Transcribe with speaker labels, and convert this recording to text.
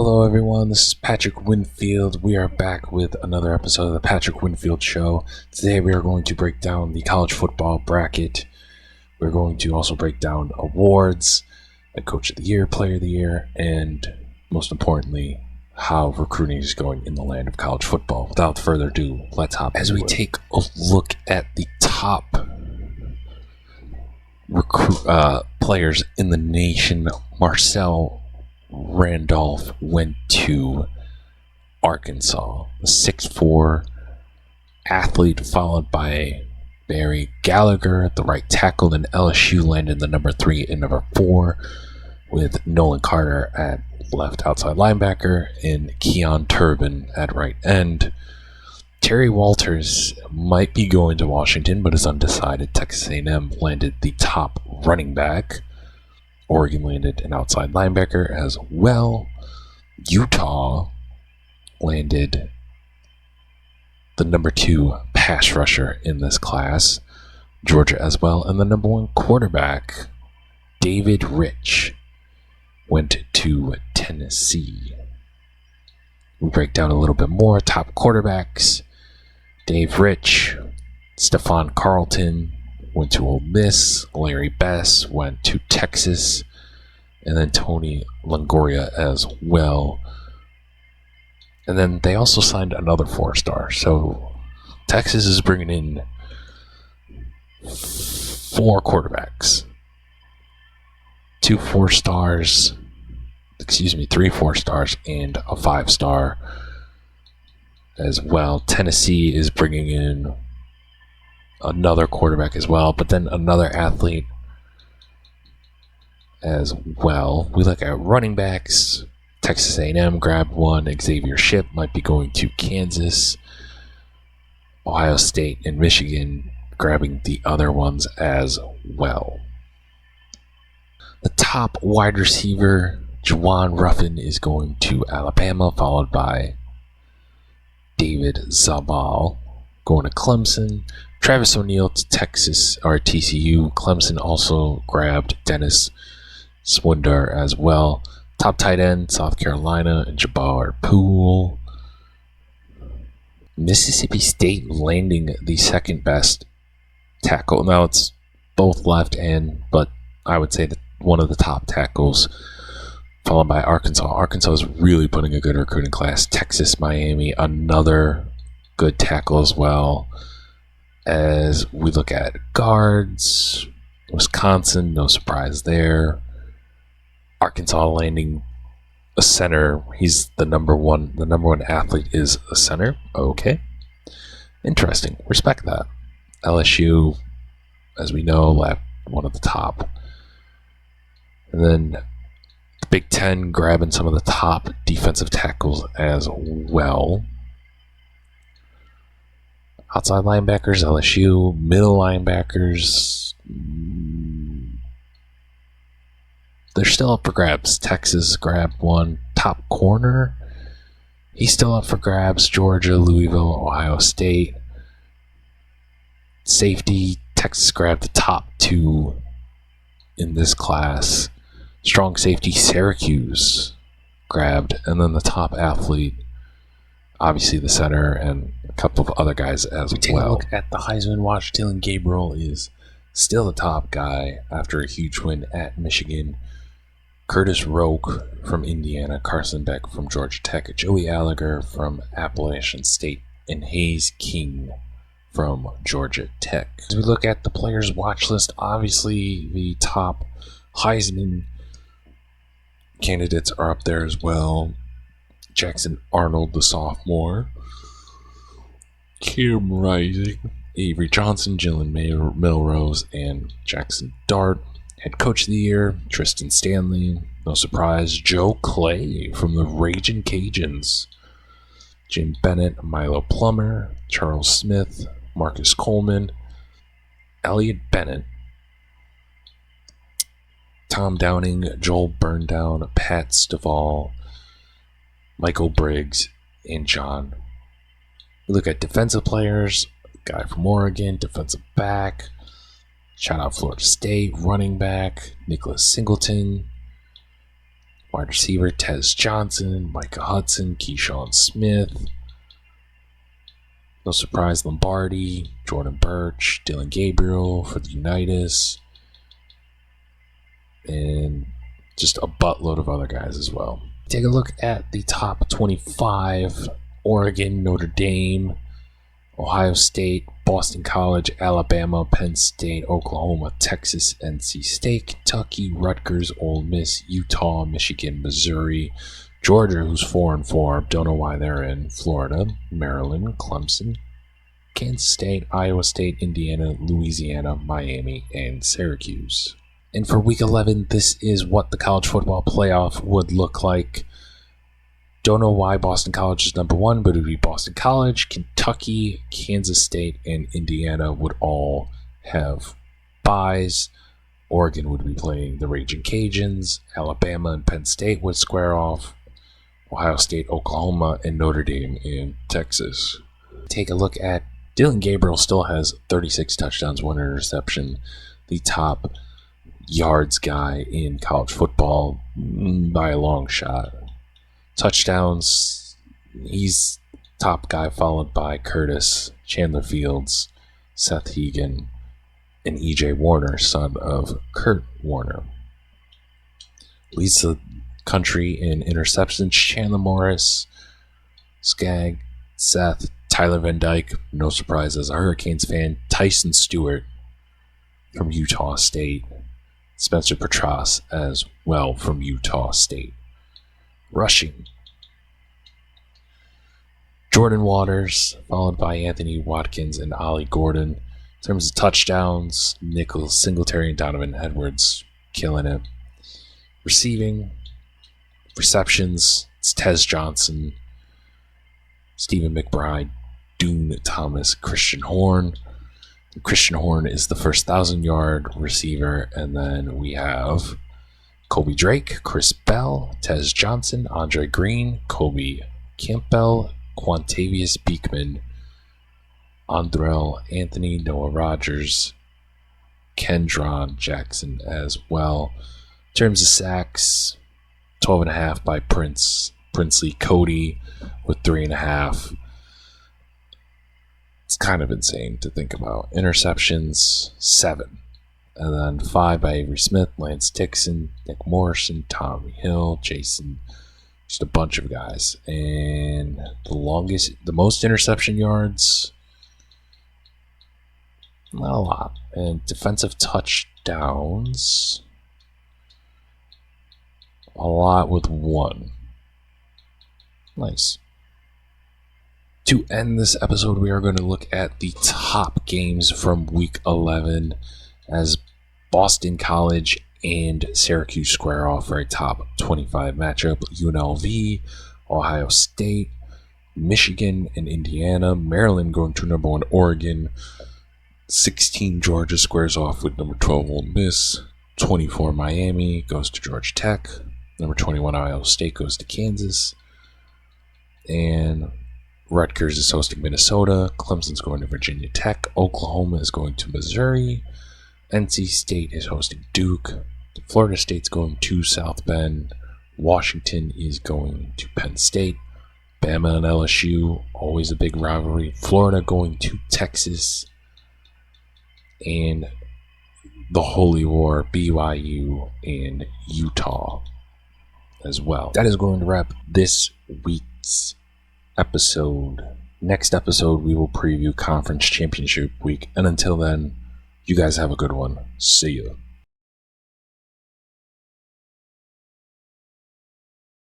Speaker 1: Hello everyone, this is Patrick Whitfield. We are back with another episode of the Patrick Whitfield Show. Today we are going to break down the college football bracket. We're going to also break down awards, like Coach of the Year, Player of the Year, and most importantly, how recruiting is going in the land of college football. Without further ado, let's hop as we take a look at the top players in the nation. Marcel Randolph went to Arkansas, a 6'4" athlete, followed by Barry Gallagher at the right tackle. Then LSU landed the number 3 and number 4 with Nolan Carter at left outside linebacker and Keon Turbin at right end. Terry Walters might be going to Washington, but is undecided. Texas A&M landed the top running back. Oregon landed an outside linebacker as well. Utah landed the number 2 pass rusher in this class. Georgia as well. And the number 1 quarterback, David Rich, went to Tennessee. We break down a little bit more. Top quarterbacks, Dave Rich, Stephon Carlton went to Ole Miss. Larry Bess went to Texas. And then Tony Longoria as well. And then they also signed another 4-star. So Texas is bringing in 4 quarterbacks. 3 4-stars, and a 5-star as well. Tennessee is bringing in another quarterback as well, but then another athlete as well. We look at running backs. Texas A&M grabbed one. Xavier Shipp might be going to Kansas. Ohio State and Michigan grabbing the other ones as well. The top wide receiver, Juwan Ruffin, is going to Alabama, followed by David Zabal going to Clemson. Travis O'Neal to Texas or TCU. Clemson also grabbed Dennis Swindar as well. Top tight end, South Carolina, Jabbar Poole. Mississippi State landing the second best tackle. Now it's both left end, but I would say that one of the top tackles, followed by Arkansas. Arkansas is really putting a good recruiting class. Texas, Miami, another good tackle as well. As we look at guards, Wisconsin, no surprise there. Arkansas landing a center. He's the number one. The number 1 athlete is a center. Okay, interesting. Respect that. LSU, as we know, left one of the top. And then the Big Ten grabbing some of the top defensive tackles as well. Outside linebackers, LSU. Middle linebackers, they're still up for grabs. Texas grabbed one. Top corner, he's still up for grabs. Georgia, Louisville, Ohio State. Safety, Texas grabbed the top 2 in this class. Strong safety, Syracuse grabbed. And then the top athlete, obviously the center, and a couple of other guys as well. Take a look at the Heisman Watch. Dylan Gabriel is still the top guy after a huge win at Michigan. Curtis Roque from Indiana, Carson Beck from Georgia Tech, Joey Gallagher from Appalachian State, and Hayes King from Georgia Tech. As we look at the players' watch list, obviously the top Heisman candidates are up there as well. Jackson Arnold, the sophomore. Kim Rising, Avery Johnson, Jalen Milrose, and Jackson Dart. Head Coach of the Year, Tristan Stanley. No surprise, Joe Clay from the Ragin' Cajuns. Jim Bennett, Milo Plummer, Charles Smith, Marcus Coleman, Elliot Bennett, Tom Downing, Joel Burndown, Pat Stovall, Michael Briggs, and John. We look at defensive players, guy from Oregon, defensive back. Shout out Florida State, running back, Nicholas Singleton. Wide receiver, Tez Johnson, Micah Hudson, Keyshawn Smith. No surprise, Lombardi, Jordan Birch, Dylan Gabriel for the Unitas. And just a buttload of other guys as well. Take a look at the top 25. Oregon, Notre Dame, Ohio State, Boston College, Alabama, Penn State, Oklahoma, Texas, NC State, Kentucky, Rutgers, Ole Miss, Utah, Michigan, Missouri, Georgia, who's 4-4, don't know why they're in, Florida, Maryland, Clemson, Kansas State, Iowa State, Indiana, Louisiana, Miami, and Syracuse. And for Week 11, this is what the college football playoff would look like. Don't know why Boston College is number 1, but it would be Boston College, Kentucky, Kansas State, and Indiana would all have byes. Oregon would be playing the Raging Cajuns. Alabama and Penn State would square off. Ohio State, Oklahoma, and Notre Dame in Texas. Take a look at Dylan Gabriel still has 36 touchdowns, 1 interception. The top yards guy in college football by a long shot. Touchdowns, he's top guy, followed by Curtis, Chandler Fields, Seth Hegan, and E.J. Warner, son of Kurt Warner. Leads the country in interceptions, Chandler Morris, Skag, Seth, Tyler Van Dyke, no surprise as a Hurricanes fan, Tyson Stewart from Utah State, Spencer Petras as well from Utah State. Rushing, Jordan Waters, followed by Anthony Watkins and Ollie Gordon. In terms of touchdowns, Nichols, Singletary, and Donovan Edwards killing it. Receiving, receptions, it's Tez Johnson, Stephen McBride, Dune Thomas, Christian Horn. Christian Horn is the first 1,000-yard receiver, and then we have Colby Drake, Chris Bell, Tez Johnson, Andre Green, Kobe Campbell, Quantavius Beekman, Andrell Anthony, Noah Rogers, Kendron Jackson as well. In terms of sacks, 12.5 by Princely Cody with 3.5. It's kind of insane to think about. Interceptions, 7. And then 5 by Avery Smith, Lance Dixon, Nick Morrison, Tommy Hill, Jason, just a bunch of guys. And the most interception yards, not a lot. And defensive touchdowns, a lot with 1. Nice. To end this episode, we are going to look at the top games from Week 11 as Boston College and Syracuse square off for a top 25 matchup. UNLV, Ohio State, Michigan, and Indiana. Maryland going to number 1 Oregon. 16 Georgia squares off with number 12 Ole Miss. 24 Miami goes to Georgia Tech. Number 21 Iowa State goes to Kansas. And Rutgers is hosting Minnesota. Clemson's going to Virginia Tech. Oklahoma is going to Missouri. NC State is hosting Duke. Florida State's going to South Bend. Washington is going to Penn State. Bama and LSU, always a big rivalry. Florida going to Texas. And the Holy War, BYU and Utah as well. That is going to wrap this week's episode. Next episode, we will preview Conference Championship Week. And until then, you guys have a good one. See ya.